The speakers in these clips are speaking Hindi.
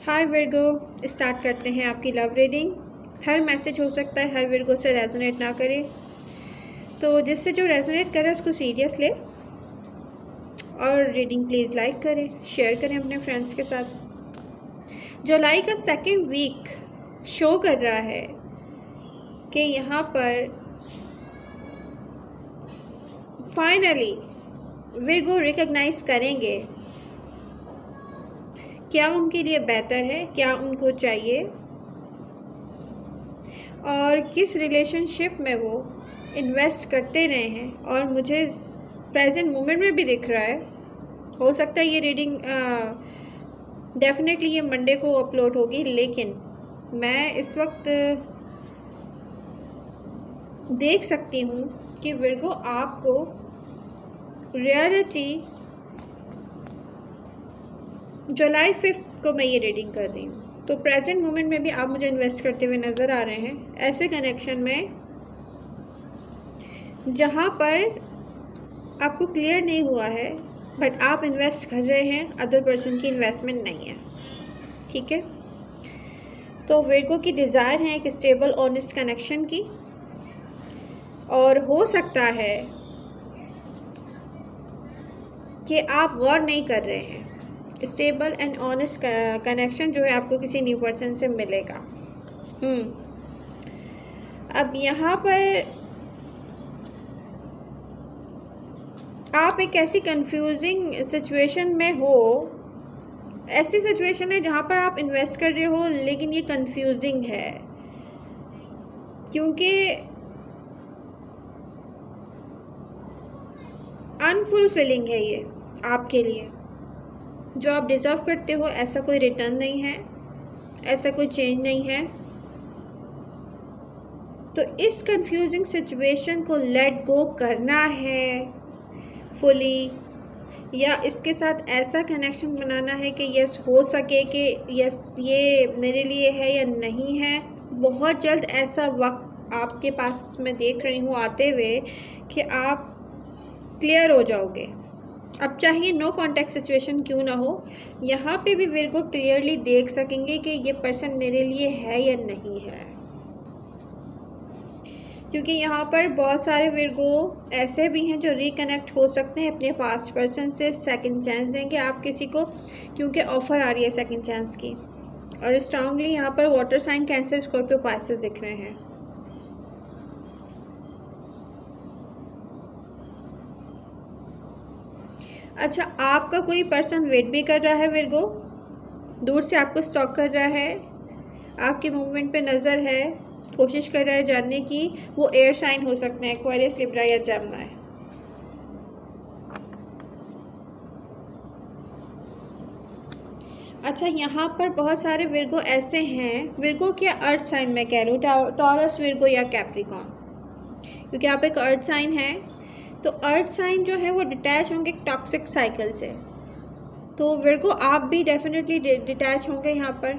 हाय विर्गो, स्टार्ट करते हैं आपकी लव रीडिंग। हर मैसेज हो सकता है हर विर्गो से रेजोनेट ना करे, तो जिससे जो रेजोनेट करे उसको सीरियस ले। और रीडिंग प्लीज़ लाइक करें, शेयर करें अपने फ्रेंड्स के साथ। जुलाई का सेकेंड वीक शो कर रहा है कि यहाँ पर फाइनली विर्गो रिकॉग्नाइज करेंगे क्या उनके लिए बेहतर है, क्या उनको चाहिए और किस रिलेशनशिप में वो इन्वेस्ट करते रहे हैं। और मुझे प्रेजेंट मोमेंट में भी दिख रहा है, हो सकता है ये रीडिंग डेफिनेटली ये मंडे को अपलोड होगी, लेकिन मैं इस वक्त देख सकती हूँ कि विर्गो आपको रियलिटी जुलाई 5 को मैं ये रीडिंग कर रही हूँ, तो प्रेजेंट मोमेंट में भी आप मुझे इन्वेस्ट करते हुए नज़र आ रहे हैं ऐसे कनेक्शन में जहाँ पर आपको क्लियर नहीं हुआ है बट आप इन्वेस्ट कर रहे हैं, अदर पर्सन की इन्वेस्टमेंट नहीं है। ठीक है, तो विर्गो की डिज़ायर है एक स्टेबल ऑनेस्ट कनेक्शन की, और हो सकता है कि आप गौर नहीं कर रहे हैं। स्टेबल एंड ऑनेस्ट कनेक्शन जो है आपको किसी न्यू पर्सन से मिलेगा। अब यहाँ पर आप एक ऐसी कंफ्यूजिंग सिचुएशन में हो, ऐसी सिचुएशन है जहाँ पर आप इन्वेस्ट कर रहे हो लेकिन ये कंफ्यूजिंग है क्योंकि अनफुलफिलिंग है ये आपके लिए। जो आप डिज़र्व करते हो ऐसा कोई रिटर्न नहीं है, ऐसा कोई चेंज नहीं है। तो इस कंफ्यूजिंग सिचुएशन को लेट गो करना है फुली, या इसके साथ ऐसा कनेक्शन बनाना है कि यस हो सके कि यस ये मेरे लिए है या नहीं है। बहुत जल्द ऐसा वक्त आपके पास मैं देख रही हूँ आते हुए कि आप क्लियर हो जाओगे। अब चाहिए नो कॉन्टैक्ट सिचुएशन क्यों ना हो, यहाँ पे भी विर्गो क्लियरली देख सकेंगे कि ये पर्सन मेरे लिए है या नहीं है, क्योंकि यहाँ पर बहुत सारे विर्गो ऐसे भी हैं जो रिकनेक्ट हो सकते हैं अपने पास्ट पर्सन से। सेकंड चांस देंगे आप किसी को, क्योंकि ऑफ़र आ रही है सेकंड चांस की। और स्ट्रांगली यहाँ पर water sign, cancer, Scorpio, Pisces दिख रहे हैं। अच्छा, आपका कोई पर्सन वेट भी कर रहा है विर्गो, दूर से आपको स्टॉक कर रहा है, आपके मूवमेंट पे नज़र है, कोशिश कर रहा है जानने की। वो एयर साइन हो सकते हैं, एक्वेरियस, लिब्रा या जेमिनी। अच्छा, यहाँ पर बहुत सारे विर्गो ऐसे हैं, विर्गो के अर्थ साइन मैं कह रही हूँ, टॉरस, विर्गो या कैप्रिकॉन, क्योंकि आप एक अर्थ साइन है। तो अर्थ साइन जो है वो डिटैच होंगे टॉक्सिक साइकिल से, तो विर्गो आप भी डेफिनेटली डिटैच होंगे यहाँ पर,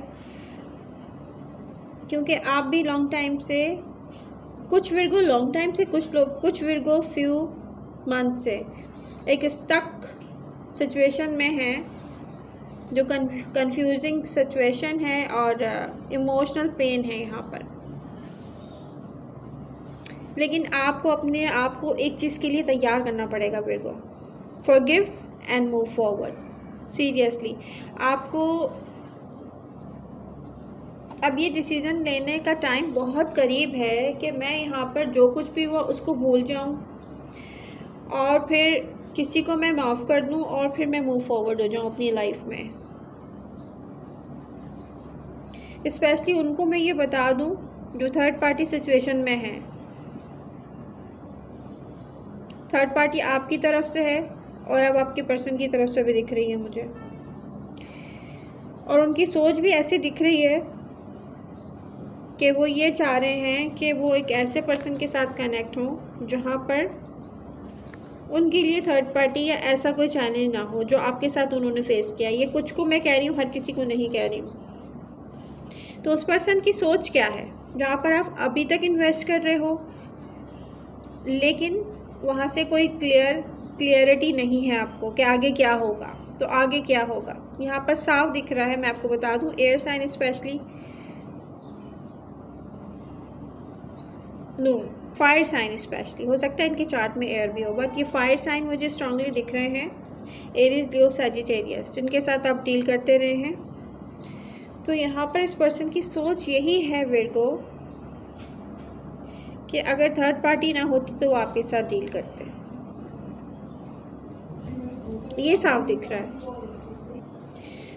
क्योंकि आप भी लॉन्ग टाइम से, कुछ विर्गो लॉन्ग टाइम से, कुछ विर्गो फ्यू मंथ से एक स्टक सिचुएशन में है, जो कंफ्यूजिंग सिचुएशन है और इमोशनल पेन है यहाँ पर। लेकिन आपको अपने आप को एक चीज़ के लिए तैयार करना पड़ेगा Virgo, forgive and move forward. Seriously आपको अब ये डिसीज़न लेने का टाइम बहुत करीब है कि मैं यहाँ पर जो कुछ भी हुआ उसको भूल जाऊँ और फिर किसी को मैं माफ़ कर दूँ और फिर मैं मूव फॉरवर्ड हो जाऊँ अपनी लाइफ में। स्पेशली उनको मैं ये बता दूँ जो थर्ड पार्टी सिचुएशन में है। थर्ड पार्टी आपकी तरफ से है और अब आपके पर्सन की तरफ से भी दिख रही है मुझे, और उनकी सोच भी ऐसी दिख रही है कि वो ये चाह रहे हैं कि वो एक ऐसे पर्सन के साथ कनेक्ट हों जहाँ पर उनके लिए थर्ड पार्टी या ऐसा कोई चैलेंज ना हो जो आपके साथ उन्होंने फेस किया। ये कुछ को मैं कह रही हूँ, हर किसी को नहीं कह रही हूँ। तो उस पर्सन की सोच क्या है जहाँ पर आप अभी तक इन्वेस्ट कर रहे हो लेकिन वहाँ से कोई क्लियरिटी नहीं है आपको कि आगे क्या होगा। तो आगे क्या होगा यहाँ पर साफ दिख रहा है। मैं आपको बता दूं, air sign specially, no fire sign specially, हो सकता है इनके चार्ट में एयर भी हो, बट ये फायर साइन मुझे स्ट्रांगली दिख रहे हैं, एरीज, लियो, सजिटेरियस, जिनके साथ आप डील करते रहे हैं। तो यहाँ पर इस पर्सन की सोच यही है विर्गो कि अगर थर्ड पार्टी ना होती तो वो आपके साथ डील करते, ये साफ दिख रहा है।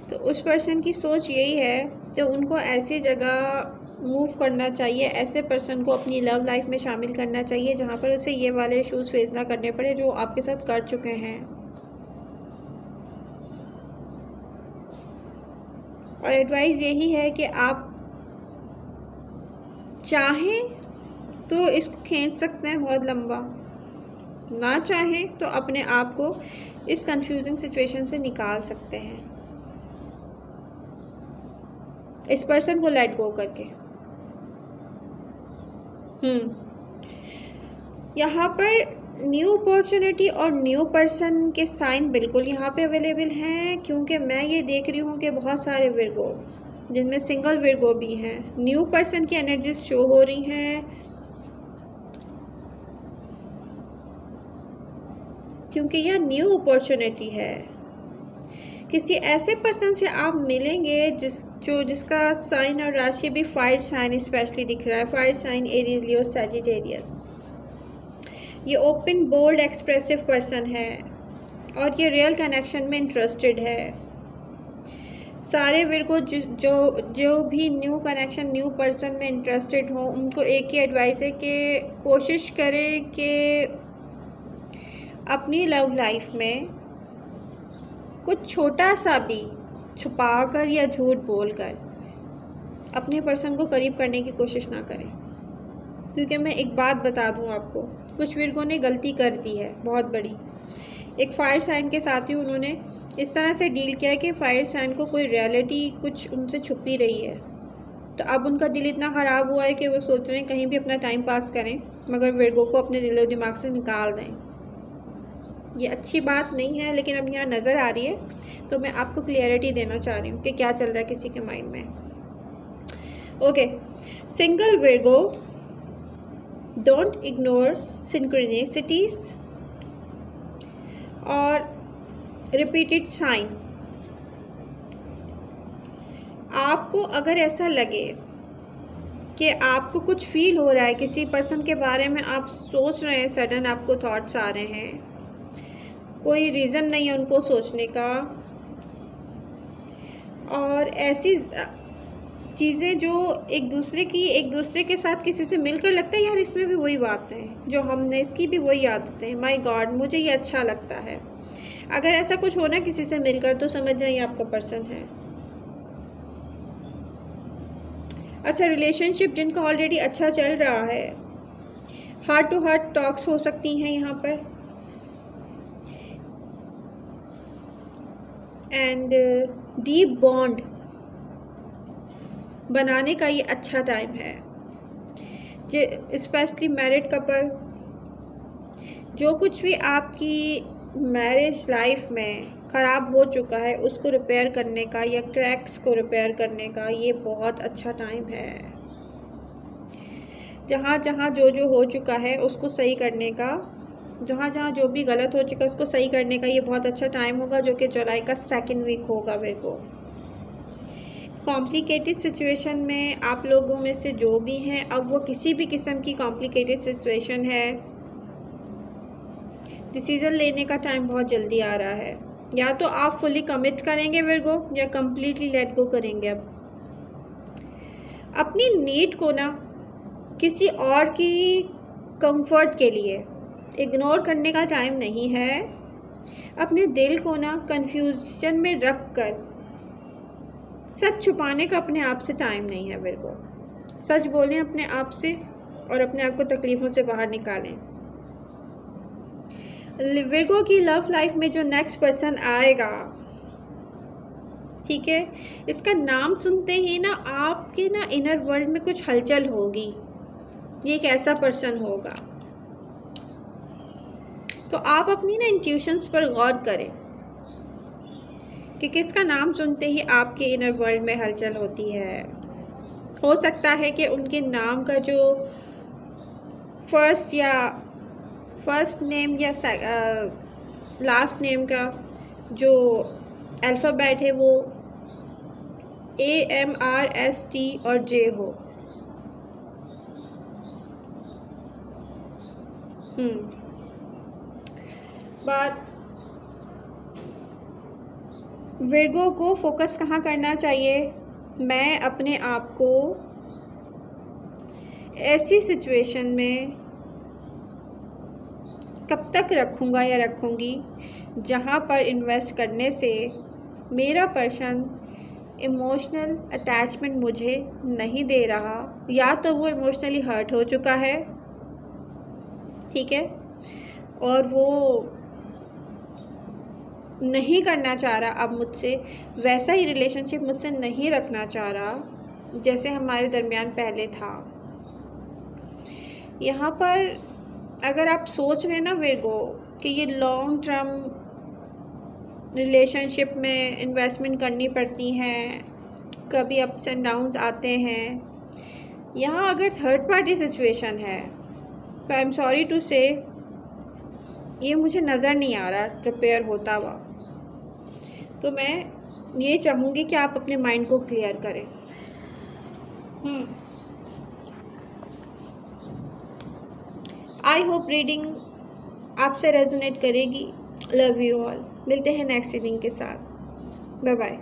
तो उस पर्सन की सोच यही है, तो उनको ऐसी जगह मूव करना चाहिए, ऐसे पर्सन को अपनी लव लाइफ में शामिल करना चाहिए जहाँ पर उसे ये वाले इश्यूज़ फेस ना करने पड़े जो आपके साथ कर चुके हैं। और एडवाइस यही है कि आप चाहें तो इसको खींच सकते हैं बहुत लंबा, ना चाहें तो अपने आप को इस कंफ्यूजिंग सिचुएशन से निकाल सकते हैं इस पर्सन को लेट गो करके। यहाँ पर न्यू अपॉर्चुनिटी और न्यू पर्सन के साइन बिल्कुल यहाँ पे अवेलेबल हैं, क्योंकि मैं ये देख रही हूँ कि बहुत सारे विर्गो, जिनमें सिंगल विर्गो भी हैं, न्यू पर्सन की एनर्जीज शो हो रही हैं, क्योंकि यह न्यू अपॉर्चुनिटी है। किसी ऐसे पर्सन से आप मिलेंगे जिसका साइन और राशि भी फायर साइन स्पेशली दिख रहा है, फायर साइन, एरीज, लियो, सजिटेरियस। ये ओपन, बोल्ड, एक्सप्रेसिव पर्सन है और ये रियल कनेक्शन में इंटरेस्टेड है। सारे विर्गो जो भी न्यू कनेक्शन, न्यू पर्सन में इंटरेस्टेड हो, उनको एक ही एडवाइस है कि कोशिश करें कि अपनी लव लाइफ में कुछ छोटा सा भी छुपाकर या झूठ बोलकर अपने पर्सन को करीब करने की कोशिश ना करें। क्योंकि मैं एक बात बता दूं आपको, कुछ विर्गों ने गलती कर दी है बहुत बड़ी। एक फायर साइन के साथ ही उन्होंने इस तरह से डील किया है कि फायर साइन को कोई रियलिटी कुछ उनसे छुपी रही है, तो अब उनका दिल इतना ख़राब हुआ है कि वो सोच रहे हैं कहीं भी अपना टाइम पास करें मगर विर्गो को अपने दिलो दिमाग से निकाल दें। ये अच्छी बात नहीं है, लेकिन अब यहाँ नज़र आ रही है तो मैं आपको क्लियरिटी देना चाह रही हूँ कि क्या चल रहा है किसी के माइंड में। Okay, single Virgo, don't ignore synchronicities और रिपीटेड साइन। आपको अगर ऐसा लगे कि आपको कुछ फील हो रहा है, किसी पर्सन के बारे में आप सोच रहे हैं, सडन आपको थॉट्स आ रहे हैं, कोई रीज़न नहीं है उनको सोचने का, और ऐसी चीज़ें जो एक दूसरे के साथ किसी से मिलकर लगता है यार इसमें भी वही बात है जो हमने, इसकी भी वही आदतें, माय गॉड मुझे ये अच्छा लगता है। अगर ऐसा कुछ होना किसी से मिलकर तो समझ जाइए आपका पर्सन है। अच्छा, रिलेशनशिप जिनका ऑलरेडी अच्छा चल रहा है, हार्ट टू हार्ट टॉक्स हो सकती हैं यहाँ पर, एंड डीप बॉन्ड बनाने का ये अच्छा टाइम है। जो स्पेशली मैरिड कपल, जो कुछ भी आपकी मैरिज लाइफ में ख़राब हो चुका है उसको रिपेयर करने का या क्रैक्स को रिपेयर करने का ये बहुत अच्छा टाइम है। जहाँ जहाँ जो हो चुका है उसको सही करने का, जहाँ जहाँ जो भी गलत हो चुका है उसको सही करने का ये बहुत अच्छा टाइम होगा, जो कि जुलाई का 2nd वीक होगा। मेरे को कॉम्प्लिकेटेड सिचुएशन में आप लोगों में से जो भी हैं, अब वो किसी भी किस्म की कॉम्प्लिकेटेड सिचुएशन है, डिसीज़न लेने का टाइम बहुत जल्दी आ रहा है। या तो आप फुली कमिट करेंगे विर्गो या कम्प्लीटली लेट गो करेंगे। अब अपनी नीड को ना किसी और की कंफर्ट के लिए इग्नोर करने का टाइम नहीं है। अपने दिल को ना कंफ्यूजन में रख कर सच छुपाने का अपने आप से टाइम नहीं है विर्गो। सच बोलें अपने आप से और अपने आप को तकलीफ़ों से बाहर निकालें। विर्गो की लव लाइफ में जो नेक्स्ट पर्सन आएगा, ठीक है, इसका नाम सुनते ही ना आपके ना इनर वर्ल्ड में कुछ हलचल होगी। ये एक ऐसा पर्सन होगा, तो आप अपनी ना इंट्यूशंस पर गौर करें कि किसका नाम सुनते ही आपके इनर वर्ल्ड में हलचल होती है। हो सकता है कि उनके नाम का जो फर्स्ट नेम या लास्ट नेम का जो अल्फ़ाबेट है वो AMRST और J हो। बात विर्गो को फोकस कहाँ करना चाहिए? मैं अपने आप को ऐसी सिचुएशन में कब तक रखूँगा या रखूँगी जहाँ पर इन्वेस्ट करने से मेरा पर्सन इमोशनल अटैचमेंट मुझे नहीं दे रहा, या तो वो इमोशनली हर्ट हो चुका है, ठीक है, और वो नहीं करना चाह रहा अब मुझसे वैसा ही रिलेशनशिप मुझसे नहीं रखना चाह रहा जैसे हमारे दरमियान पहले था। यहाँ पर अगर आप सोच रहे हैं ना विर्गो कि ये लॉन्ग टर्म रिलेशनशिप में इन्वेस्टमेंट करनी पड़ती हैं, कभी अप्स एंड डाउन्स आते हैं, यहाँ अगर थर्ड पार्टी सिचुएशन है तो आई एम सॉरी टू से ये मुझे नज़र नहीं आ रहा प्रिपेयर होता हुआ। तो मैं ये चाहूँगी कि आप अपने माइंड को क्लियर करें। आई होप रीडिंग आपसे रेजोनेट करेगी। Love you all. मिलते हैं नेक्स्ट रीडिंग के साथ। Bye bye.